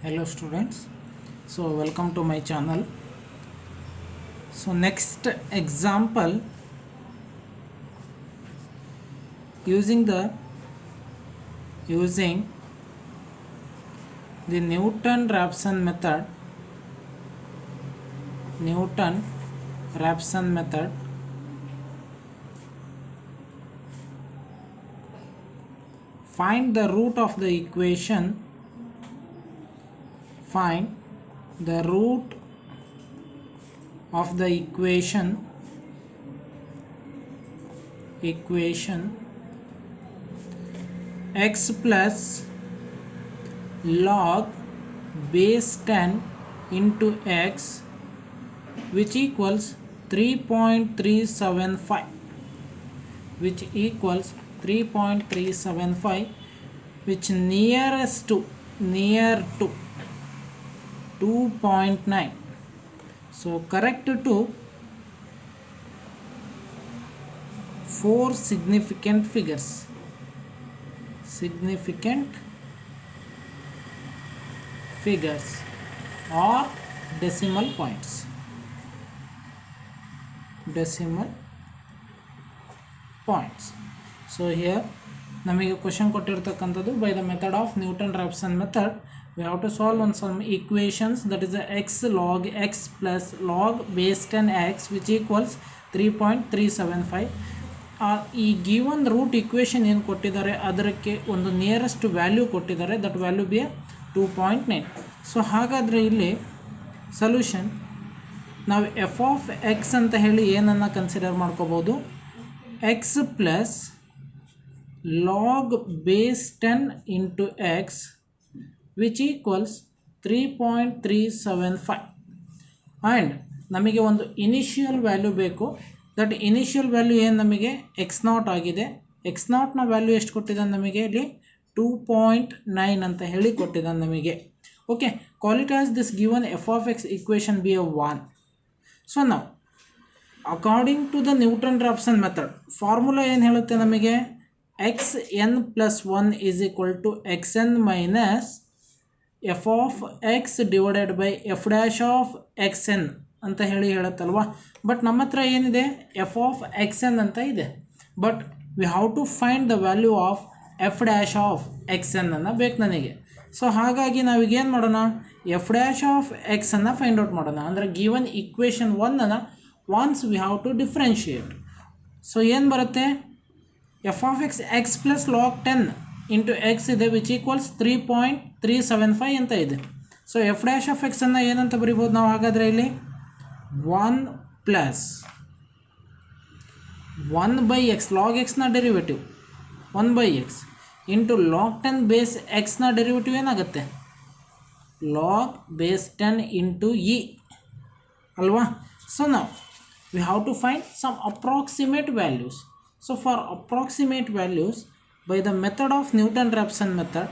Hello students, so welcome to my channel. So next example, using the Newton-Raphson method, find the root of the equation. Find the root of the equation x plus log base 10 into x, which equals 3.375, which near to 2.9. so correct to 4 significant figures or decimal points. So here ನಮಗೆ question ಕೊಟ್ಟಿರತಕ್ಕಂಥದ್ದು by the method of Newton-Raphson method we have to solve on some equations, that is x log x plus log base 10x which equals 3.375. ಈ given root equation ಏನು ಕೊಟ್ಟಿದ್ದಾರೆ ಅದಕ್ಕೆ ಒಂದು nearest value ಕೊಟ್ಟಿದ್ದಾರೆ, that value B 2.9. So ಹಾಗಾದರೆ ಇಲ್ಲಿ solution ನಾವು F of X ಅಂತ ಹೇಳಿ ಏನನ್ನು ಕನ್ಸಿಡರ್ ಮಾಡ್ಕೋಬೋದು, X plus log base 10 into x which equals 3.375 and ನಮಗೆ ಒಂದು ಇನಿಷಿಯಲ್ ವ್ಯಾಲ್ಯೂ ಬೇಕು. ದಟ್ ಇನಿಷಿಯಲ್ ವ್ಯಾಲ್ಯೂ ಏನು ನಮಗೆ x0 ಆಗಿದೆ. x0ನ ವ್ಯಾಲ್ಯೂ ಎಷ್ಟು ಕೊಟ್ಟಿದ್ದಾನೆ ನಮಗೆ ಇಲ್ಲಿ 2.9 ಅಂತ ಹೇಳಿ ಕೊಟ್ಟಿದ್ದಾನೆ ನಮಗೆ. Okay, call it as this given F of X equation B A 1. So ನಾವು according to the Newton Raphson method formula ಏನು ಹೇಳುತ್ತೆ ನಮಗೆ, xn plus 1 is equal to xn minus f of x divided by f dash of xn ಅಂತ ಹೇಳುತ್ತಲ್ವಾ. But ನಮ್ಮ ಹತ್ರ ಏನಿದೆ F of xn ಅಂತ ಇದೆ, but we have to find the value of F dash of xn ಅನ್ನು ಬೇಕು ನನಗೆ. So ಹಾಗಾಗಿ ನಾವೀಗೇನು ಮಾಡೋಣ, ಎಫ್ ಡ್ಯಾಶ್ ಆಫ್ ಎಕ್ಸ್ ಅನ್ನು ಫೈಂಡ್ ಔಟ್ ಮಾಡೋಣ. ಅಂದರೆ given equation 1 once we have to differentiate. So ಏನು ಬರುತ್ತೆ, F of X X plus log 10 into X ಇದೆ ವಿಚ್ ಈಕ್ವಲ್ಸ್ 3.375 ಅಂತ ಇದೆ. So F dash of X ಅನ್ನು ಏನಂತ ಬರಿಬೋದು ನಾವು, ಹಾಗಾದರೆ ಇಲ್ಲಿ 1 ಪ್ಲಸ್ 1/x ಲಾಗ್ ಎಕ್ಸ್ನ derivative 1/x into log 10 base ಎಕ್ಸ್ನ ಡೆರಿವೇಟಿವ್ ಏನಾಗುತ್ತೆ, ಲಾಗ್ ಬೇಸ್ 10 ಇಂಟು ಇ ಅಲ್ವಾ. ಸೊ ನಾವು we have to find some approximate values. So for approximate values, by the method of Newton-Raphson method,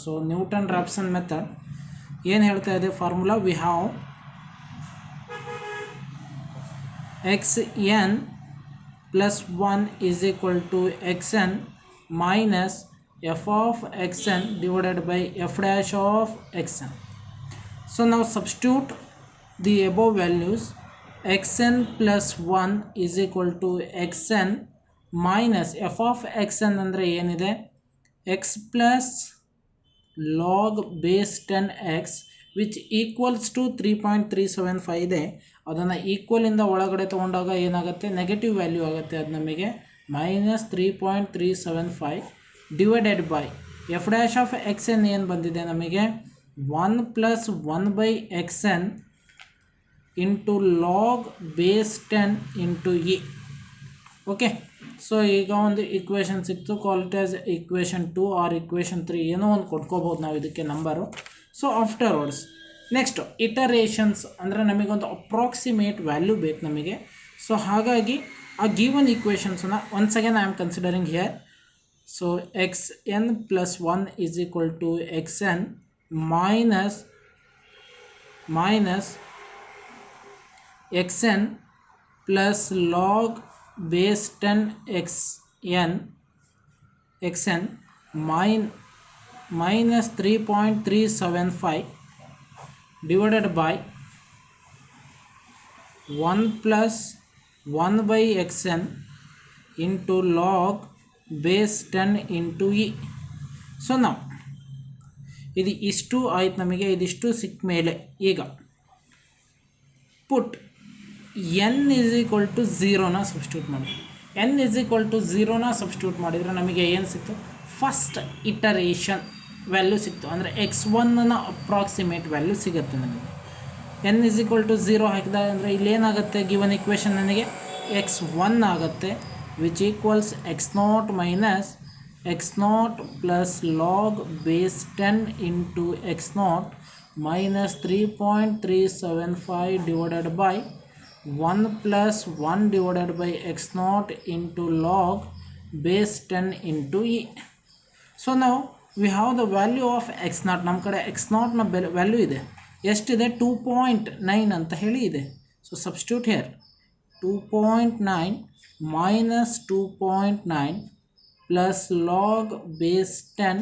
so Newton-Raphson method ಏನು ಹೇಳ್ತಾ ಇದೆ formula, we have xn plus 1 is equal to xn minus f of xn divided by f dash of xn. So now substitute the above values. xn plus 1 is equal to xn minus f of xn ಅಂದರೆ ಏನಿದೆ, x plus log base 10x which equals to 3.375 ಇದೆ. ಅದನ್ನು ಈಕ್ವಲಿಂದ ಒಳಗಡೆ ತೊಗೊಂಡಾಗ ಏನಾಗುತ್ತೆ, negative value ಆಗುತ್ತೆ. ಅದು ನಮಗೆ minus 3.375 divided by F dash of X N ಏನು ಬಂದಿದೆ ನಮಗೆ 1 plus 1/xn into log base 10 into e. Okay, so ಈಗ ಒಂದು ಈಕ್ವೇಷನ್ ಸಿಕ್ತು, call it as equation 2 or equation 3 ಏನೋ ಒಂದು ಕೊಟ್ಕೋಬೋದು ನಾವು ಇದಕ್ಕೆ number. So afterwards next iterations ಅಂದರೆ ನಮಗೊಂದು ಅಪ್ರಾಕ್ಸಿಮೇಟ್ ವ್ಯಾಲ್ಯೂ ಬೇಕು ನಮಗೆ. ಸೊ ಹಾಗಾಗಿ ಆ ಗಿವನ್ ಈಕ್ವೇಷನ್ಸನ್ನು once again I am considering here. So xn plus 1 is equal to xn minus xn plus log base 10 xn minus 3.375 divided by 1 plus 1 by xn into log base 10 into e. So ನಾವು ಇದು ಇಷ್ಟು ಆಯ್ತು, ನಮಗೆ ಇದಿಷ್ಟು ಸಿಕ್ಕ ಮೇಲೆ ಈಗ put n is equal to ಝೀರೋನ ಸಬ್ಸ್ಟಿಟ್ಯೂಟ್ ಮಾಡಿ. n ಇಸ್ ಈಕ್ವಲ್ ಟು ಝೀರೋನ ಸಬ್ಸ್ಟಿಟ್ಯೂಟ್ ಮಾಡಿದರೆ ನಮಗೆ ಏನು ಸಿಕ್ತು? ಫಸ್ಟ್ ಇಟರೇಷನ್ ವ್ಯಾಲ್ಯೂ ಸಿಕ್ತು, ಅಂದರೆ x1ನ ಅಪ್ರಾಕ್ಸಿಮೇಟ್ ವ್ಯಾಲ್ಯೂ ಸಿಗುತ್ತೆ ನಮಗೆ. n is equal to zero ಹಾಕಿದಾಗ ಅಂದರೆ ಇಲ್ಲೇನಾಗುತ್ತೆ? ಗಿವನ್ ಇಕ್ವೇಷನ್ ನನಗೆ x1 ಆಗುತ್ತೆ, which equals x0 minus x0 plus log base 10 into x0 minus 3.375 divided by 1 plus 1 divided by x0 into log base 10 into e. So now we have the value of x0. ನಮ್ಮ ಕಡೆ x0 ನ value ಇದೆ, ಎಷ್ಟಿದೆ? 2.9 ಅಂತ ಹೇಳಿ ಇದೆ. So substitute here 2.9 minus 2.9 plus log base 10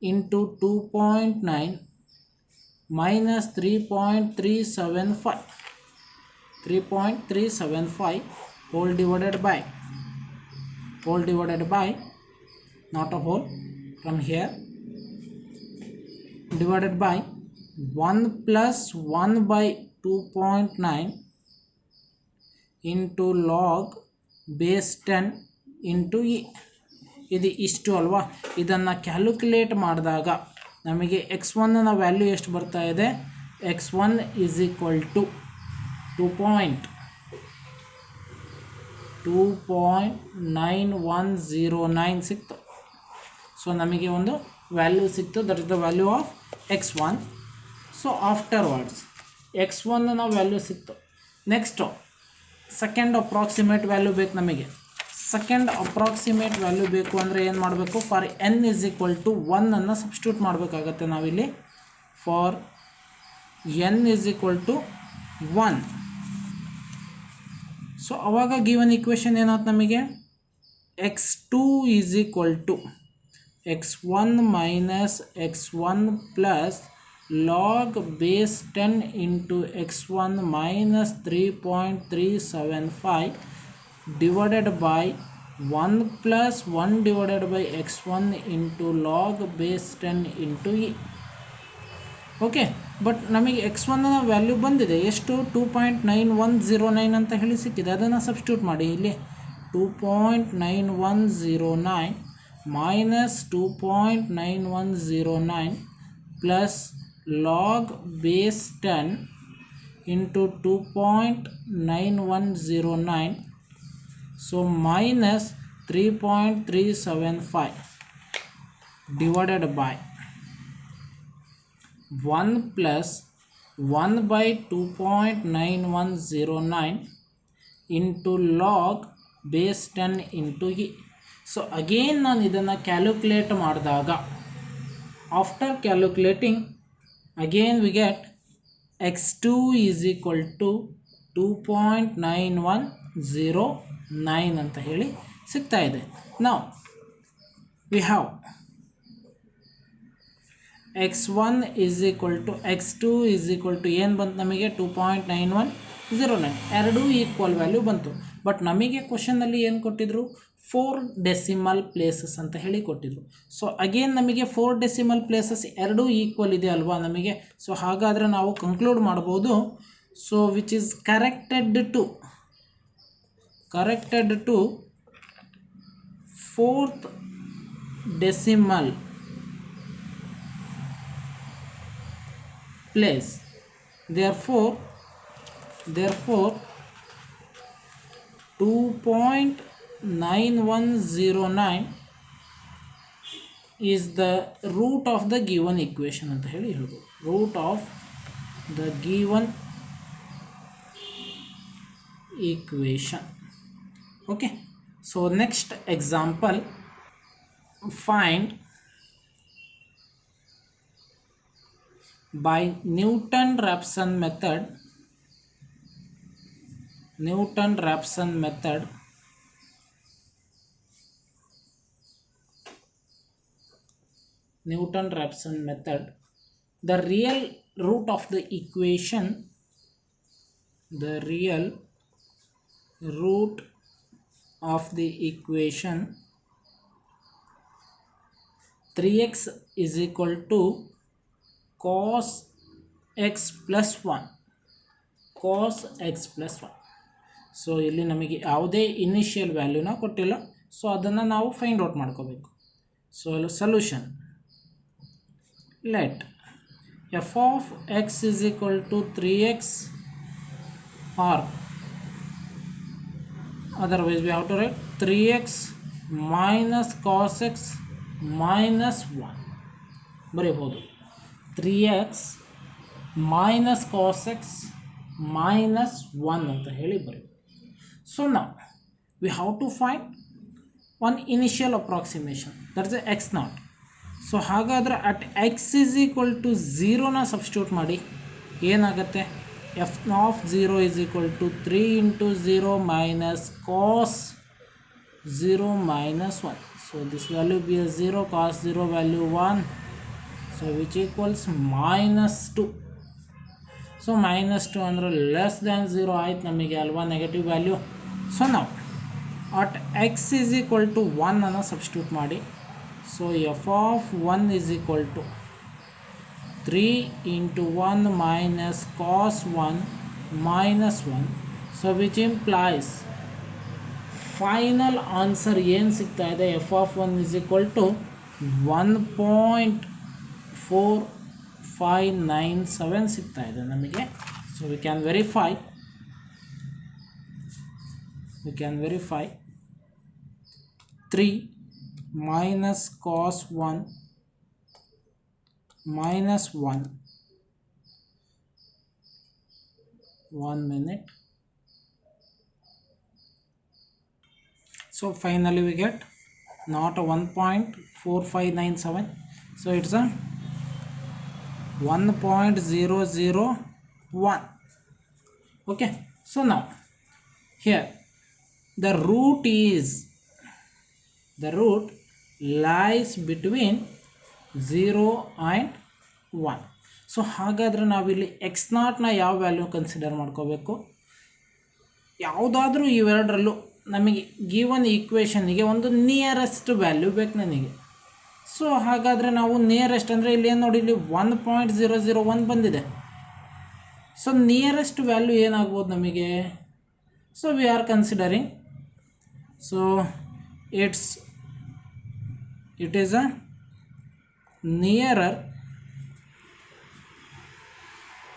into 2.9 minus 3.375 whole divided by not a whole, from here divided by 1 plus 1 by 2.9 into log base 10 into e. ಇದು ಇಷ್ಟು ಅಲ್ವಾ? ಇದನ್ನು ಕ್ಯಾಲ್ಕುಲೇಟ್ ಮಾಡಿದಾಗ ನಮಗೆ x1ನ ವ್ಯಾಲ್ಯೂ ಎಷ್ಟು ಬರ್ತಾ ಇದೆ? x1 is equal to 2.9109 ಸಿಕ್ತು. ಸೊ ನಮಗೆ ಒಂದು ವ್ಯಾಲ್ಯೂ ಸಿಕ್ತು, that is the value of x1. So afterwards x1ನ ವ್ಯಾಲ್ಯೂ ಸಿಕ್ತು. ನೆಕ್ಸ್ಟು ಸೆಕೆಂಡ್ ಅಪ್ರಾಕ್ಸಿಮೇಟ್ ವ್ಯಾಲ್ಯೂ ಬೇಕು ನಮಗೆ. ಸೆಕೆಂಡ್ ಅಪ್ರಾಕ್ಸಿಮೇಟ್ ವ್ಯಾಲ್ಯೂ ಬೇಕು ಅಂದರೆ ಏನು ಮಾಡಬೇಕು? For n is equal to 1 ಅನ್ನು ಸಬ್ಸ್ಟಿಟ್ಯೂಟ್ ಮಾಡಬೇಕಾಗತ್ತೆ ನಾವಿಲ್ಲಿ. For n is equal to 1. So ಅವಾಗ ಗಿವನ್ ಇಕ್ವೇಷನ್ ಏನಾಯ್ತು ನಮಗೆ? x2 is equal to x1 minus x1 plus log base 10 into x1 minus 3.375 divided by 1 plus 1 divided by x1 into log base 10 into e. Okay, but ನಮಗೆ x1ನ value ಬಂದಿದೆ ಎಷ್ಟು? 2.9109 ಅಂತ ಹೇಳಿ ಸಿಕ್ಕಿದೆ. ಅದನ್ನು ಸಬ್ಸ್ಟಿಟ್ಯೂಟ್ ಮಾಡಿ ಇಲ್ಲಿ. 2.9109 minus 2.9109 plus log base 10 into 2.9109, so minus 3.375 divided by 1 plus 1 by 2.9109 into log base 10 into e. So again ನಾನು ಇದನ್ನು ಕ್ಯಾಲ್ಕುಲೇಟ್ ಮಾಡಿದಾಗ, after calculating again we get x2 is equal to 2.9109 ಅಂತ ಹೇಳಿ ಸಿಗ್ತಾ ಇದೆ. Now we have x1 is equal to x2 is equal to ಏನು ಬಂತು ನಮಗೆ? 2.9109. ಎರಡೂ ಈಕ್ವಲ್ ವ್ಯಾಲ್ಯೂ ಬಂತು. ಬಟ್ ನಮಗೆ ಕ್ವಶನಲ್ಲಿ ಏನು ಕೊಟ್ಟಿದ್ರು? 4 ಡೆಸಿಮಲ್ ಪ್ಲೇಸಸ್ ಅಂತ ಹೇಳಿ ಕೊಟ್ಟಿದ್ರು. ಸೊ ಅಗೇನ್ ನಮಗೆ 4 ಡೆಸಿಮಲ್ ಪ್ಲೇಸಸ್ ಎರಡೂ ಈಕ್ವಲ್ ಇದೆ ಅಲ್ವಾ ನಮಗೆ? ಸೊ ಹಾಗಾದರೆ ನಾವು ಕಂಕ್ಲೂಡ್ ಮಾಡ್ಬೋದು. So which is corrected to 4th decimal place. therefore 2.9109 is the root of the given equation ಅಂತ ಹೇಳಿ ಹೇಳ್ಬೋದು. root of the given equation. okay, so next example, find by Newton-Raphson method, the real root of the equation, the real root of the equation 3x is equal to cos x plus 1, cos x plus 1. So ಇಲ್ಲಿ ನಮಗೆ ಯಾವುದೇ initial ವ್ಯಾಲ್ಯೂನ ಕೊಟ್ಟಿಲ್ಲ, so ಅದನ್ನು ನಾವು find out ಮಾಡ್ಕೋಬೇಕು. So solution, let f of x is equal to 3x, or otherwise we have to write 3x minus cos x minus 1 ಬರೀಬಹುದು. 3x minus cos x minus 1 ಅಂತ ಹೇಳಿ ಬರೀ. So now we have to find one initial approximation, that is x naught. So ಹಾಗಾದರೆ at x is equal to 0ನ substitute ಮಾಡಿ ಏನಾಗುತ್ತೆ, f of 0 is equal to 3 into 0 minus cos 0 minus 1. So this value be a 0, cos 0 value 1, so which equals minus 2. So minus 2 ಅಂದರೆ less than 0 ಆಯ್ತು ನಮಗೆ ಅಲ್ವಾ, negative value. So ನಾವು at x is equal to 1 ಅನ್ನು substitute ಮಾಡಿ. So f of 1 is equal to 3 into 1 minus cos 1 minus 1. So which implies final answer ಏನು ಸಿಗ್ತಾ ಇದೆ, f of 1 is equal to 1.4597 ಸಿಗ್ತಾ ಇದೆ ನಮಗೆ. So we can verify 3 minus cos 1 minus 1, 1 minute. So finally we get not a 1.4597, so it's a 1.001. okay, so now here the root lies between 0 and 1. So ಹಾಗಾದರೆ ನಾವಿಲ್ಲಿ X ನಾಟ್ನ ಯಾವ value consider ಮಾಡ್ಕೋಬೇಕು, ಯಾವುದಾದ್ರೂ ಇವೆರಡರಲ್ಲೂ ನಮಗೆ given ಈಕ್ವೇಷನ್ನಿಗೆ ಒಂದು nearest value ಬೇಕು ನನಗೆ. So ಹಾಗಾದರೆ ನಾವು ನಿಯರೆಸ್ಟ್ ಅಂದರೆ ಇಲ್ಲಿ ಏನು ನೋಡಿ, ಇಲ್ಲಿ 1.001 ಬಂದಿದೆ. ಸೊ ನಿಯರೆಸ್ಟ್ ವ್ಯಾಲ್ಯೂ ಏನಾಗ್ಬೋದು ನಮಗೆ, so we are considering, so it is a nearer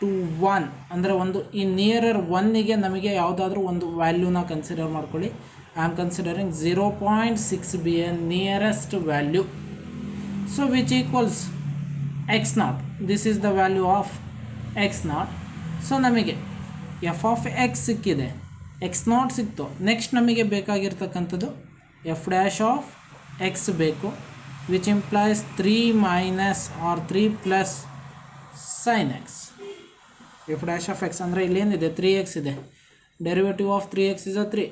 to 1 ಅಂದರೆ ಒಂದು ಈ ನಿಯರರ್ 1ಗೆ ನಮಗೆ ಯಾವುದಾದ್ರೂ ಒಂದು ವ್ಯಾಲ್ಯೂನ ಕನ್ಸಿಡರ್ ಮಾಡ್ಕೊಳ್ಳಿ. I am considering 0.6 B A nearest value. So which equals X not, this is the value of X not. So ನಮಗೆ F of X ಸಿಕ್ಕಿದೆ, X not ಸಿಕ್ತು. ನೆಕ್ಸ್ಟ್ ನಮಗೆ ಬೇಕಾಗಿರ್ತಕ್ಕಂಥದ್ದು ಎಫ್ ಡ್ಯಾಶ್ ಆಫ್ ಎಕ್ಸ್ ಬೇಕು, which implies 3 minus or 3 plus sin x. f dash of x ಅಂದರೆ ಇಲ್ಲೇನಿದೆ 3x ಇದೆ, derivative of 3x is a 3.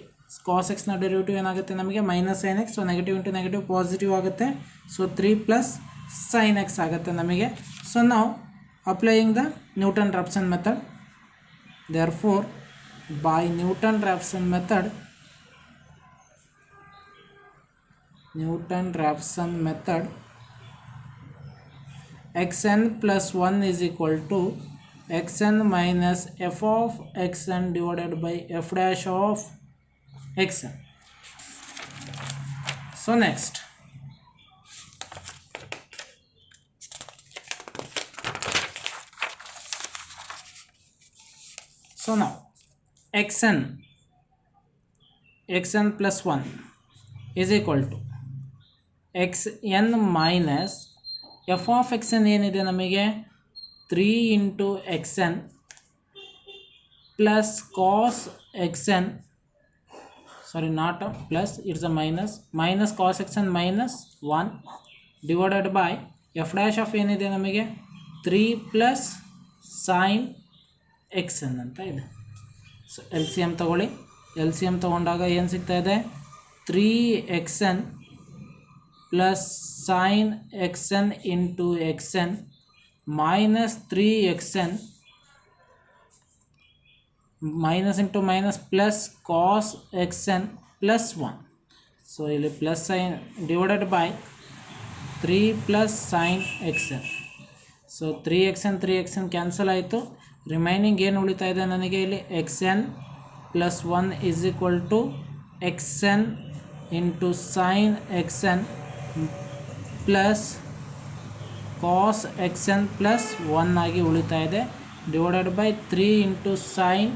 cos x ನ derivative ಏನಾಗುತ್ತೆ ನಮಗೆ minus sin x, so negative into negative positive ಆಗುತ್ತೆ. So 3 plus sin x ಆಗುತ್ತೆ ನಮಗೆ. So ನಾವು applying the Newton-Raphson method, therefore by Newton-Raphson method xn plus 1 is equal to xn minus f of xn divided by f dash of xn. So next, so now xn plus 1 is equal to xn minus f of xn ಏನಿದೆ ನಮಗೆ 3 into xn plus cos xn, sorry not a plus, it's a minus cos xn minus 1 divided by f dash of ಏನಿದೆ ನಮಗೆ 3 plus sine x N ಅಂತ ಇದೆ. So L C M ತೊಗೊಳ್ಳಿ. L C M ತೊಗೊಂಡಾಗ ಏನು ಸಿಗ್ತಾ ಇದೆ? 3xn plus sine x n into x N minus 3xn minus into minus plus cos x N plus 1. So ಇಲ್ಲಿ plus sine divided by 3 plus sine x n. So 3xn cancel ಆಯಿತು. Remaining ಏನು ಉಳಿತಾ ಇದೆ ನನಗೆ ಇಲ್ಲಿ? X N plus 1 is equal to X n into sine x N plus cos x N plus 1 ಆಗಿ ಉಳಿತಾ ಇದೆ, divided by 3 into sine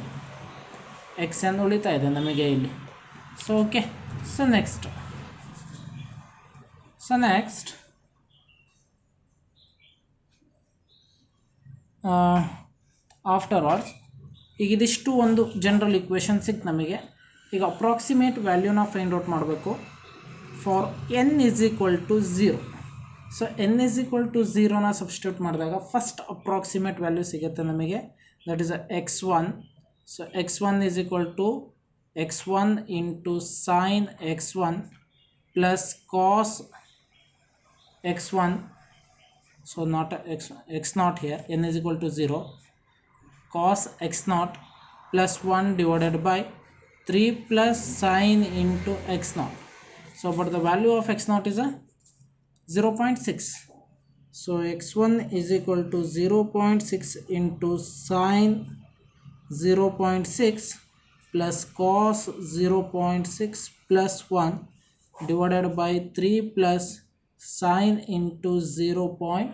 x n ಉಳಿತಾ ಇದೆ ನಮಗೆ ಇಲ್ಲಿ. So okay. So next afterwards ಈಗ ಇದಿಷ್ಟು ಒಂದು ಜನರಲ್ ಇಕ್ವೇಷನ್ ಸಿಕ್ತು ನಮಗೆ. ಈಗ ಅಪ್ರಾಕ್ಸಿಮೇಟ್ ವ್ಯಾಲ್ಯೂನ ಫೈಂಡ್ ಔಟ್ ಮಾಡಬೇಕು for n is equal to 0. So n is equal to 0ನ ಸಬ್ಸ್ಟಿಟ್ಯೂಟ್ ಮಾಡಿದಾಗ ಫಸ್ಟ್ ಅಪ್ರಾಕ್ಸಿಮೇಟ್ ವ್ಯಾಲ್ಯೂ ಸಿಗುತ್ತೆ ನಮಗೆ, that is x1. So x1 is equal to x1 into sine x1 plus cos x1. So naught x naught here, n is equal to 0, cos x naught plus 1 divided by 3 plus sin into x naught. So but the value of x naught is a 0.6. So x1 is equal to 0.6 into sin 0.6 plus cos 0.6 plus 1 divided by 3 plus sin into 0.6.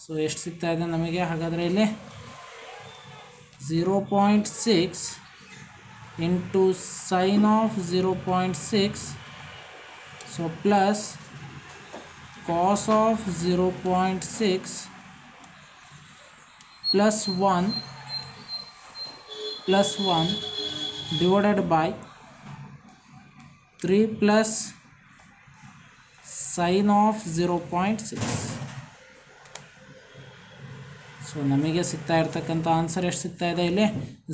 So ಎಷ್ಟು ಸಿಗ್ತಾ ಇದೆ ನಮಗೆ? ಹಾಗಾದರೆ ಇಲ್ಲಿ 0.6 into sine of 0.6, so plus cos of 0.6 plus 1 divided by 3 plus sine of 0.6. So ನಮಗೆ ಸಿಗ್ತಾ ಇರ್ತಕ್ಕಂಥ answer ಎಷ್ಟು ಸಿಗ್ತಾ ಇದೆ ಇಲ್ಲಿ?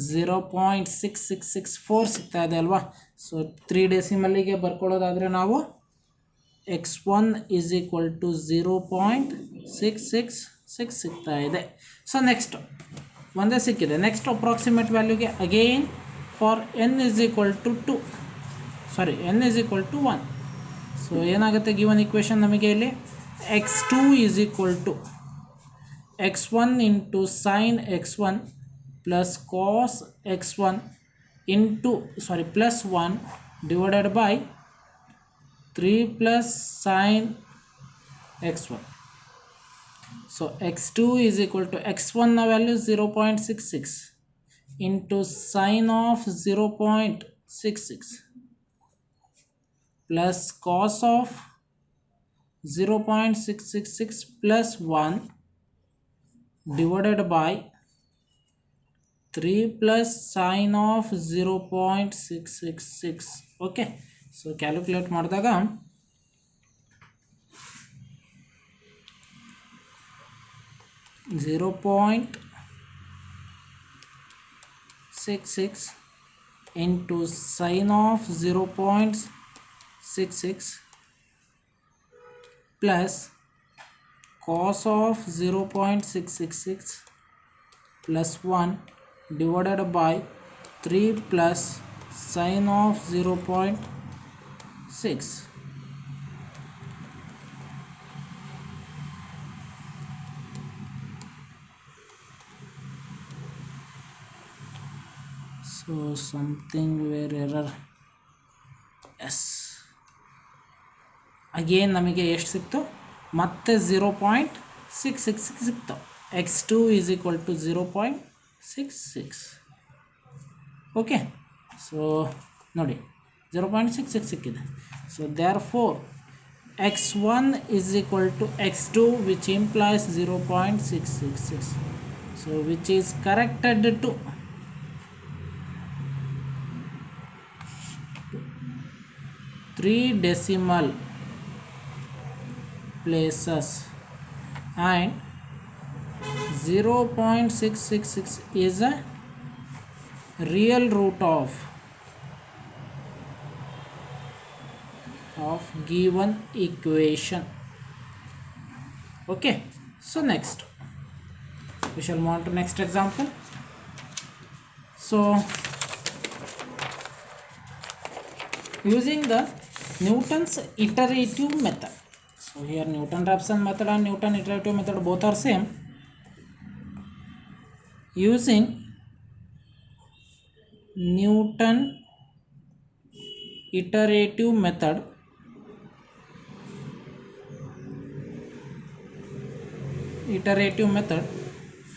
0.6664 ಸಿಗ್ತಾ ಇದೆ ಅಲ್ವಾ? ಸೊ 3 ಡೆಸಿಮಲ್ಲಿಗೆ ಬರ್ಕೊಳ್ಳೋದಾದರೆ ನಾವು x1 ಈಸ್ ಈಕ್ವಲ್ ಟು 0.666 ಸಿಗ್ತಾ ಇದೆ. ಸೊ ನೆಕ್ಸ್ಟ್ ಒಂದೇ ಸಿಕ್ಕಿದೆ. ನೆಕ್ಸ್ಟ್ ಅಪ್ರಾಕ್ಸಿಮೇಟ್ ವ್ಯಾಲ್ಯೂಗೆ again for n is equal to 1. So ಏನಾಗುತ್ತೆ ಗಿವನ್ ಇಕ್ವೇಷನ್ ನಮಗೆ ಇಲ್ಲಿ? x2 is equal to x1 into sin x1 plus cos x1 plus 1 divided by 3 plus sin x1. So x2 is equal to x1 na value 0.66 into sin of 0.66 plus cos of 0.666 plus 1 divided by 3 plus sin of 0.666. okay, so calculate ಮಾಡಿದಾಗ 0.66 into sin of 0.66 plus cos of 0.666 plus 1 divided by 3 plus sin of 0.6. So something where error. Yes, again ನಮಗೆ ಎಷ್ಟು ಸಿಕ್ತು? ಮತ್ತೆ 0.666 ಸಿಕ್ತು. x2 is equal to 0.66. Okay, so ನೋಡಿ 0.66 ಸಿಕ್ಕಿದೆ. So therefore x1 is equal to x2 which implies 0.666. so which is corrected to 3 decimal places and 0.666 is a real root of given equation. Okay, so next we shall move on to next example. So using the Newton's iterative method. So here Newton-Raphson method and Newton iterative method both are same. Using Newton iterative method,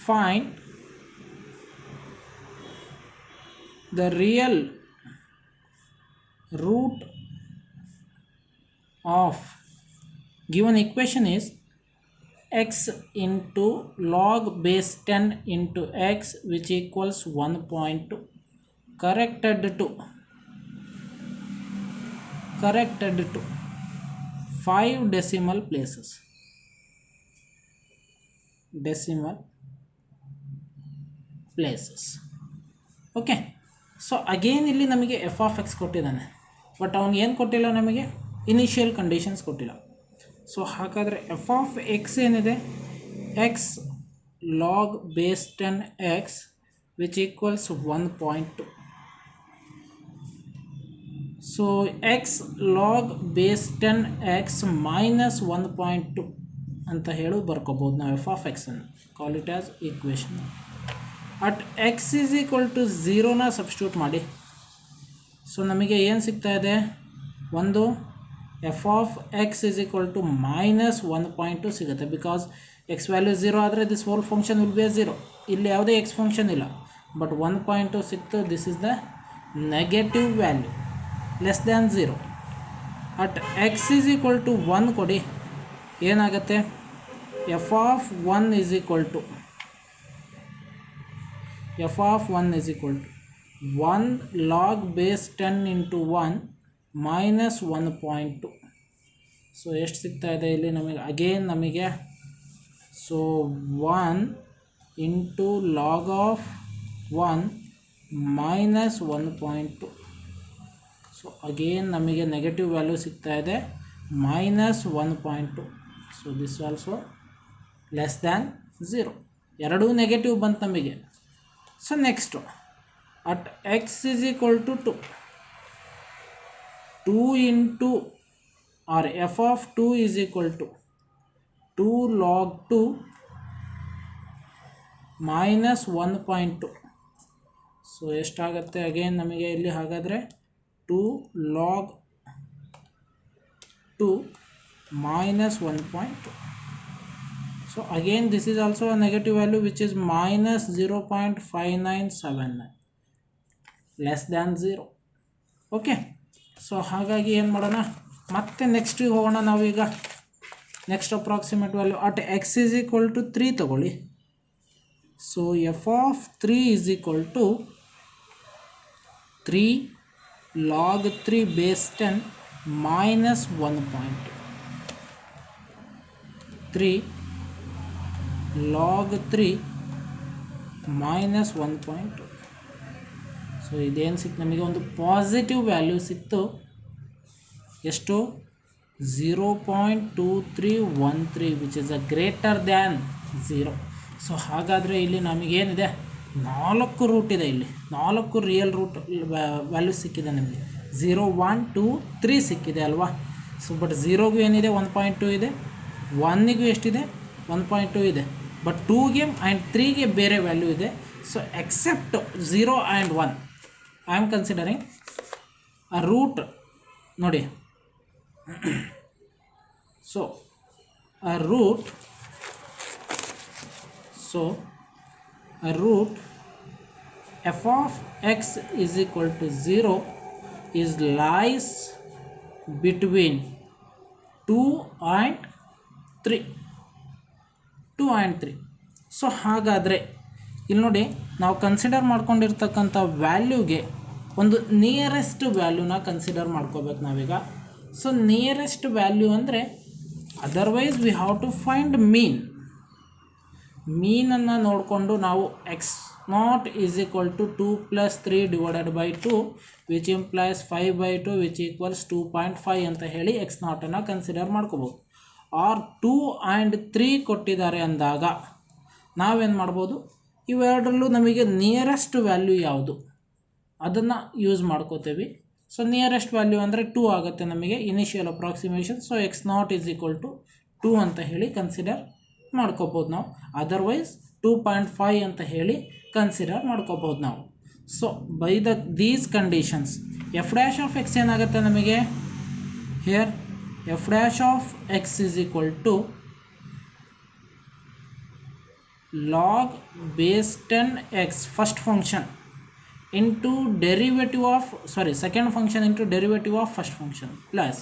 find the real root of given equation is x into log base 10 into x, which equals 1.2, corrected to 5 decimal places. Okay, so again ಇಲ್ಲಿ ನಮಗೆ f of x ಕೊಟ್ಟಿದ್ದಾನೆ, but ಅವನು ಏನು ಕೊಟ್ಟಿಲ್ಲ, ನಮಗೆ initial conditions ಕೊಟ್ಟಿಲ್ಲ. So ಹಾಗಾದರೆ f of x ಏನಿದೆ, x log base 10x which equals 1.2. So x log base 10x minus 1.2 ಅಂತ ಹೇಳಿ ಬರ್ಕೋಬೋದು ನಾವು f of x ಅನ್ನು. Call it as equation. At x is equal to 0ನ ಸಬ್ಸ್ಟಿಟ್ಯೂಟ್ ಮಾಡಿ. So ನಮಗೆ ಏನು ಸಿಗ್ತಾ ಇದೆ, ಒಂದು f of x is equal to minus 1.2 ಸಿಗುತ್ತೆ. ಬಿಕಾಸ್ x ವ್ಯಾಲ್ಯೂ 0 ಆದರೆ this whole function will be 0. ಇಲ್ಲಿ ಯಾವುದೇ x ಫಂಕ್ಷನ್ ಇಲ್ಲ, ಬಟ್ 1.2 ಸಿಕ್ತು. This is the negative value, less than 0. At x is equal to 1 ಕೊಡಿ, ಏನಾಗುತ್ತೆ, f of 1 is equal to 1 log base 10 into 1 minus 1.2. So ಎಷ್ಟು ಸಿಗ್ತಾ ಇದೆ ಇಲ್ಲಿ ನಮಗೆ, ಅಗೇನ್ ನಮಗೆ, so 1 into log of 1 minus 1.2. So again ನಮಗೆ ನೆಗೆಟಿವ್ ವ್ಯಾಲ್ಯೂ ಸಿಗ್ತಾ ಇದೆ, minus 1.2. So this also less than 0. ಎರಡೂ ನೆಗೆಟಿವ್ ಬಂತು ನಮಗೆ. So next at x is equal to 2 into, or f of 2 is equal to 2 log 2 minus 1.2. So ಎಷ್ಟಾಗುತ್ತೆ again ನಮಗೆ ಇಲ್ಲಿ, ಹಾಗಾದರೆ 2 log 2 minus 1.2. So again this is also a negative value which is minus 0.5979, less than 0. Okay, so ಹಾಗಾಗಿ ಏನು ಮಾಡೋಣ, ಮತ್ತೆ ನೆಕ್ಸ್ಟಿಗೆ ಹೋಗೋಣ ನಾವೀಗ. Next approximate value at x is equal to 3 ತಗೊಳ್ಳಿ. So f of 3 is equal to 3 log 3 base 10 minus 1.2. 3 log 3 minus 1.2. So ಇದೇನು ಸಿಕ್ತು ನಮಗೆ, ಒಂದು ಪಾಸಿಟಿವ್ ವ್ಯಾಲ್ಯೂ ಸಿಕ್ತು. ಎಷ್ಟು, 0.2313 which is a greater than 0. So ಹಾಗಾದರೆ ಇಲ್ಲಿ ನಮಗೇನಿದೆ, 4 ರೂಟ್ ಇದೆ. ಇಲ್ಲಿ 4 ರಿಯಲ್ ರೂಟ್ ವ್ಯಾಲ್ಯೂ ಸಿಕ್ಕಿದೆ ನಮಗೆ. 0, 1, 2, 3 ಸಿಕ್ಕಿದೆ ಅಲ್ವಾ. ಸೊ ಬಟ್ 0ಗೂ ಏನಿದೆ, 1.2 ಇದೆ. 1ಗೂ ಎಷ್ಟಿದೆ, 1.2 ಇದೆ. ಬಟ್ 2ಗೆ ಆ್ಯಂಡ್ 3ಗೆ ಬೇರೆ ವ್ಯಾಲ್ಯೂ ಇದೆ. So except 0 and 1 I am considering a root. ನೋಡಿ, so a root f of x is equal to 0 is lies between 2 and 3. So ಹಾಗಾದರೆ ಇಲ್ಲಿ ನೋಡಿ, ನಾವು ಕನ್ಸಿಡರ್ ಮಾಡ್ಕೊಂಡಿರ್ತಕ್ಕಂಥ ವ್ಯಾಲ್ಯೂಗೆ ಒಂದು ನಿಯರೆಸ್ಟ್ ವ್ಯಾಲ್ಯೂನ ಕನ್ಸಿಡರ್ ಮಾಡ್ಕೋಬೇಕು ನಾವೀಗ. ಸೊ ನಿಯರೆಸ್ಟ್ ವ್ಯಾಲ್ಯೂ ಅಂದರೆ, otherwise we have to find mean. ಮೀನನ್ನು ನೋಡಿಕೊಂಡು ನಾವು x naught is equal to 2 + 3 divided by 2 which implies 5/2 which equals 2.5 ಅಂತ ಹೇಳಿ ಎಕ್ಸ್ ನಾಟನ್ನು ಕನ್ಸಿಡರ್ ಮಾಡ್ಕೋಬೋದು. ಆರ್ 2 ಆ್ಯಂಡ್ 3 ಕೊಟ್ಟಿದ್ದಾರೆ ಅಂದಾಗ ನಾವೇನು ಮಾಡ್ಬೋದು, ಇವೆರಡರಲ್ಲೂ ನಮಗೆ ನಿಯರೆಸ್ಟ್ ವ್ಯಾಲ್ಯೂ ಯಾವುದು ಅದನ್ನು ಯೂಸ್ ಮಾಡ್ಕೋತೀವಿ. ಸೊ ನಿಯರೆಸ್ಟ್ ವ್ಯಾಲ್ಯೂ ಅಂದರೆ 2 ಆಗುತ್ತೆ ನಮಗೆ initial approximation. So X naught is equal to 2 ಅಂತ ಹೇಳಿ ಕನ್ಸಿಡರ್ ಮಾಡ್ಕೋಬೋದು ನಾವು. ಅದರ್ವೈಸ್ 2.5 ಅಂತ ಹೇಳಿ ಕನ್ಸಿಡರ್ ಮಾಡ್ಕೋಬೋದು ನಾವು. So by these conditions F dash of X ಏನಾಗುತ್ತೆ ನಮಗೆ, here F dash of X is equal to log base 10x first function into derivative of second function into derivative of first function plus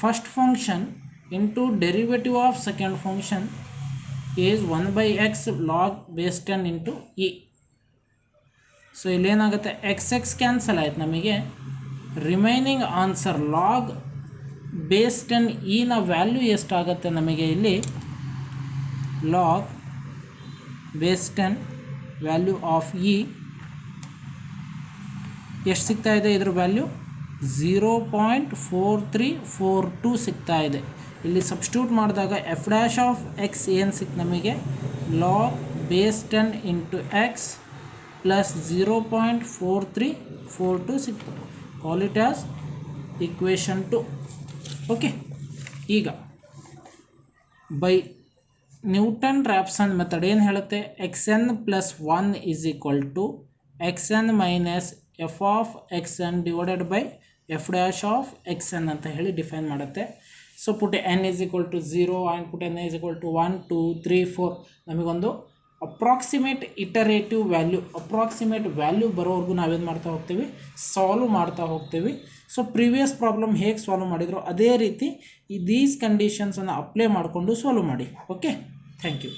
first function into derivative of second function is 1/x log base 10 into e. So ಇಲ್ಲೇನಾಗುತ್ತೆ, x x cancel ಆಯ್ತು, ನಮಗೆ remaining answer log base 10 ಇನ value ಎಷ್ಟಾಗುತ್ತೆ ನಮಗೆ ಇಲ್ಲಿ, log base 10 value of E ಎಷ್ಟು ಸಿಗ್ತಾ ಇದೆ, ಇದ್ರ ವ್ಯಾಲ್ಯೂ 0.4342 ಸಿಗ್ತಾ ಇದೆ. ಇಲ್ಲಿ ಸಬ್ಸ್ಟಿಟ್ಯೂಟ್ ಮಾಡಿದಾಗ ಎಫ್ ಡ್ಯಾಶ್ ಆಫ್ ಎಕ್ಸ್ ಏನು ಸಿಕ್ತು ನಮಗೆ, log base 10 into X plus 0.4342 ಸಿಕ್ತು. Call it as equation 2. Okay, ಈಗ ಬೈ ನ್ಯೂಟನ್ ರ್ಯಾಪ್ಸನ್ ಮೆಥಡ್ ಏನು ಹೇಳುತ್ತೆ, X N plus 1 is equal to X N minus F of X N divided by F dash of X N ಅಂತ ಹೇಳಿ define ಮಾಡುತ್ತೆ. So put N is equal to 0 and put N is equal to 1 2 3 4 ನಮಗೊಂದು approximate iterative value ಬರೋವರೆಗೂ ನಾವೇನು ಮಾಡ್ತಾ ಹೋಗ್ತೀವಿ, solve ಮಾಡ್ತಾ ಹೋಗ್ತೀವಿ. ಸೊ ಪ್ರೀವಿಯಸ್ ಪ್ರಾಬ್ಲಮ್ ಹೇಗೆ ಸಾಲ್ವ್ ಮಾಡಿದ್ರು ಅದೇ ರೀತಿ ದೀಸ್ ಕಂಡೀಷನ್ಸನ್ನು ಅಪ್ಲೈ ಮಾಡಿಕೊಂಡು ಸಾಲ್ವ್ ಮಾಡಿ. Okay, thank you.